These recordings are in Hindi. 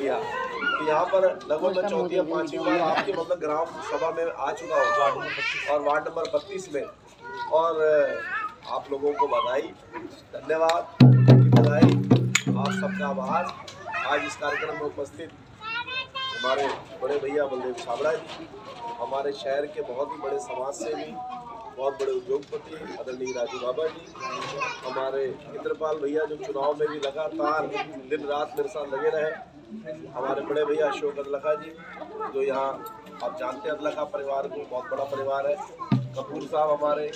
किया। तो यहाँ पर लगभग मैं चौथी या पांचवी बार आपके मतलब ग्राम सभा में आ चुका हूँ और वार्ड नंबर 32 में। और आप लोगों को बधाई, धन्यवाद, बधाई, आप सबका आभार। आज इस कार्यक्रम में उपस्थित हमारे बड़े भैया बलदेव छाबड़ा जी, हमारे शहर के बहुत ही बड़े समाज सेवी, बहुत बड़े उद्योगपति आदरणीय राजू बाबा जी, हमारे इंद्रपाल भैया जो चुनाव में भी लगातार दिन रात मेरे साथ लगे रहे, हमारे बड़े भैया अशोक अदलखा जी जो यहाँ आप जानते हैं अदलखा परिवार को बहुत बड़ा परिवार है, कपूर साहब हमारे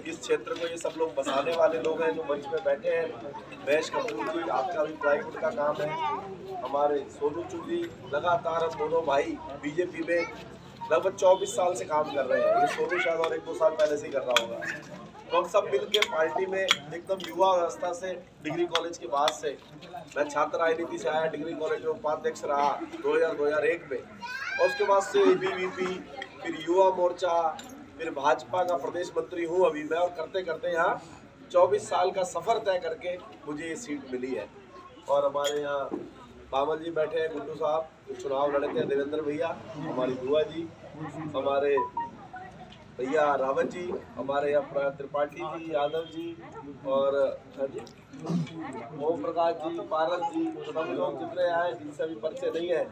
इस क्षेत्र को ये सब लोग बसाने वाले लोग हैं जो मंच में बैठे हैं, महेश कपूर जी आपका भी प्लाईवुड का काम है, हमारे सोनू चुगली लगातार हम दोनों भाई बीजेपी में लगभग 24 साल से काम कर रहे हैं। ये सोनू शायद और 1-2 साल पहले से ही कर रहा होगा। तो हम सब मिल के पार्टी में एकदम युवा अवस्था से डिग्री कॉलेज के बाद से मैं छात्र राजनीति से आया, डिग्री कॉलेज में उपाध्यक्ष रहा 2000-2001 में, और उसके बाद से ABVP, फिर युवा मोर्चा, फिर भाजपा का प्रदेश मंत्री हूँ अभी मैं, और करते करते यहाँ 24 साल का सफ़र तय करके मुझे ये सीट मिली है। और हमारे यहाँ बामल जी बैठे हैं, गुड्डू साहब जो चुनाव लड़ते हैं, देवेंद्र भैया, हमारी बुआ जी, हमारे भैया रावत जी, हमारे यहाँ त्रिपाठी जी, यादव जी और ओम प्रकाश जी, पारस जी, सब लोग जितने आए जिनसे अभी परिचय नहीं है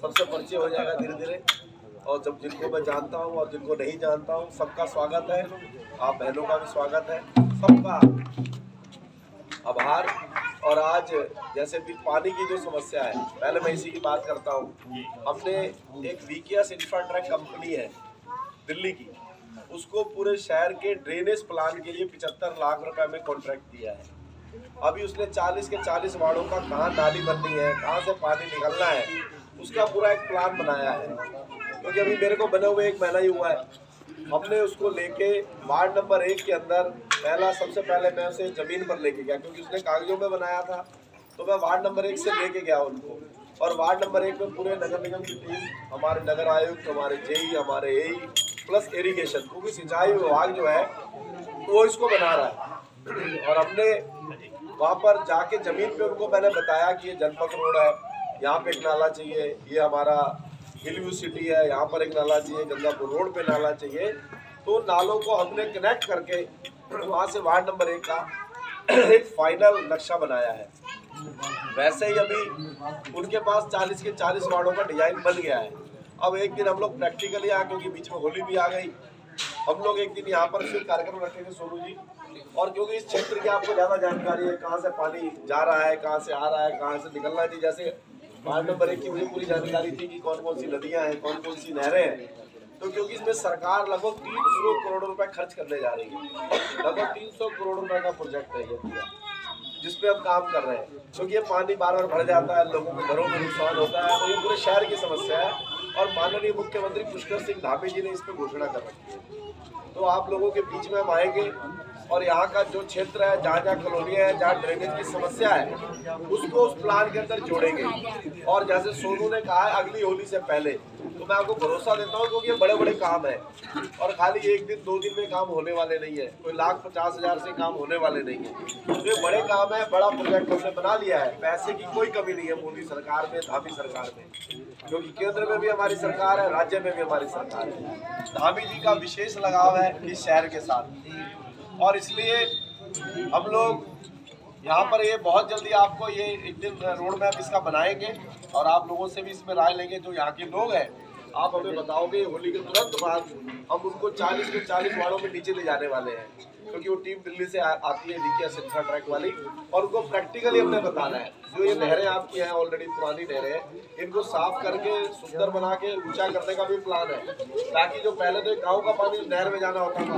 सबसे परिचय हो जाएगा धीरे धीरे। और जब जिनको मैं जानता हूँ और जिनको नहीं जानता हूँ सबका स्वागत है, आप बहनों का भी स्वागत है, सबका आभार। और आज जैसे भी पानी की जो समस्या है, पहले मैं इसी की बात करता हूँ। हमने एक वीकेएस इंफ्राट्रैक कंपनी है दिल्ली की, उसको पूरे शहर के ड्रेनेज प्लान के लिए 75 लाख रुपए में कॉन्ट्रैक्ट दिया है। अभी उसने 40 के 40 वार्डों का कहाँ नाली बननी है, कहाँ से पानी निकलना है, उसका पूरा एक प्लान बनाया है। क्योंकि अभी मेरे को बने हुए 1 महीना ही हुआ है, हमने उसको लेके वार्ड नंबर 1 के अंदर सबसे पहले मैं उसे ज़मीन पर लेके गया, क्योंकि उसने कागजों में बनाया था, तो मैं वार्ड नंबर 1 से लेके गया उनको। और वार्ड नंबर 1 में पूरे नगर निगम की टीम, हमारे नगर आयुक्त, हमारे जेई, हमारे एई प्लस इरिगेशन, क्योंकि सिंचाई विभाग जो है वो इसको बना रहा है। और हमने वहाँ पर जाके ज़मीन पे उनको मैंने बताया कि ये जनपद रोड है, यहाँ पे एक नाला चाहिए, ये हमारा हिल व्यू सिटी है, यहाँ पर एक नाला चाहिए, गंगापुर रोड पे नाला चाहिए। तो नालों को हमने कनेक्ट करके वहाँ से वार्ड नंबर 1 का एक फाइनल नक्शा बनाया है। वैसे ही अभी उनके पास 40 के 40 वार्डों का डिजाइन बन गया है। अब एक दिन हम लोग प्रैक्टिकली आए, क्योंकि बीच में होली भी आ गई, हम लोग एक दिन यहाँ पर फिर कार्यक्रम रखेंगे सोनू जी। और क्योंकि इस क्षेत्र की आपको ज़्यादा जानकारी है, कहाँ से पानी जा रहा है, कहाँ से आ रहा है, कहाँ से निकलना है, जैसे वार्ड नंबर 1 की मुझे पूरी जानकारी थी कि कौन कौन सी नदियाँ हैं, कौन कौन सी नहरें हैं। तो क्योंकि इसमें सरकार लगभग 300 करोड़ रुपए खर्च करने जा रही है, लगभग 300 करोड़ रुपए का प्रोजेक्ट है ये पूरा, जिस पे हम काम कर रहे हैं। क्योंकि ये पानी बार बार भर जाता है, लोगों के घरों में नुकसान होता है, और ये पूरे शहर की समस्या है। और माननीय मुख्यमंत्री पुष्कर सिंह धामी जी ने इस पर घोषणा कर रखी है। तो आप लोगों के बीच में हम आएंगे और यहाँ का जो क्षेत्र है, जहाँ जहाँ कॉलोनियाँ हैं, जहाँ ड्रेनेज की समस्या है, उसको उस प्लान के अंदर जोड़ेंगे। और जैसे सोनू ने कहा है अगली होली से पहले, तो मैं आपको भरोसा देता हूँ, क्योंकि ये बड़े बड़े काम है और खाली 1 दिन 2 दिन में काम होने वाले नहीं है, कोई 1,50,000 से काम होने वाले नहीं है। तो ये बड़े काम है, बड़ा प्रोजेक्ट हमने बना लिया है। पैसे की कोई कमी नहीं है मोदी सरकार में, धामी सरकार में, क्योंकि केंद्र में भी हमारी सरकार है, राज्य में भी हमारी सरकार है। धामी जी का विशेष लगाव है इस शहर के साथ, और इसलिए हम लोग यहाँ पर ये बहुत जल्दी आपको ये एक दिन रोड मैप इसका बनाएंगे और आप लोगों से भी इसमें राय लेंगे। जो यहाँ के लोग हैं, आप हमें बताओगे, होली के तुरंत बाद हम उनको 40 के 40 वार्डों में नीचे ले जाने वाले हैं, क्योंकि वो टीम दिल्ली से आती है वीकेएस इंफ्राट्रैक वाली, और उनको प्रैक्टिकली हमने बताना है। जो ये नहरें आपकी हैं, ऑलरेडी पुरानी नहरें हैं, इनको साफ करके सुंदर बना के ऊंचा करने का भी प्लान है, ताकि जो पहले तो एक गाँव का पानी नहर में जाना होता था,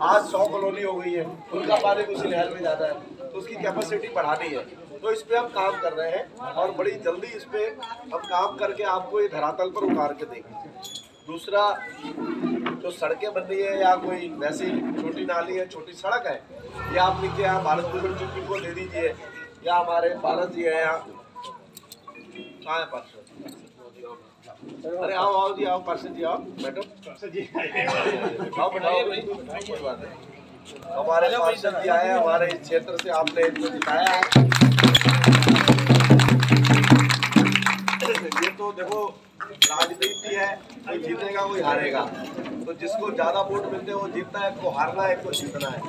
आज 100 कॉलोनी हो गई है, उनका पानी उसी नहर में जाना है, तो उसकी कैपेसिटी बढ़ानी है। तो इस पे हम काम कर रहे हैं और बड़ी जल्दी इस पे हम काम करके आपको ये धरातल पर उतार के देंगे। दूसरा, जो सड़कें बन रही है या कोई वैसी छोटी नाली है, छोटी सड़क है, या आप लिख के यहाँ भारत भूषण जी को दे दीजिए, या हमारे पारस जी है यहाँ, कहाँ है पार्षद? अरे आओ जी, आओ पार्षद जी, आओ बैठो, आओ बैठाओ, कोई बात नहीं। हमारे पार्षद जी आए, हमारे इस क्षेत्र से आपने इनको जिताया है। तो देखो राजनीति है, कोई जीतेगा कोई हारेगा, तो जिसको ज्यादा वोट मिलते हैं वो जीतता है, को हारना है को जीतना है।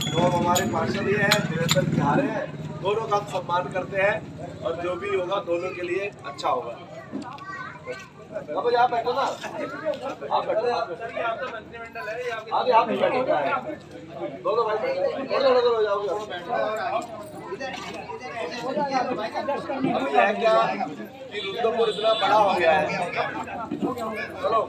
तो अब हमारे पार्षद ये है, देवेंद्र जी हारे हैं, दोनों का हम सम्मान करते हैं और जो भी होगा दोनों के लिए अच्छा होगा। अब आप बैठो ना, आप बैठो, आगे आप ही बैठो, दोनों हो जाओगे। अभी है क्या कि रुद्रपुर इतना बड़ा हो गया है, चलो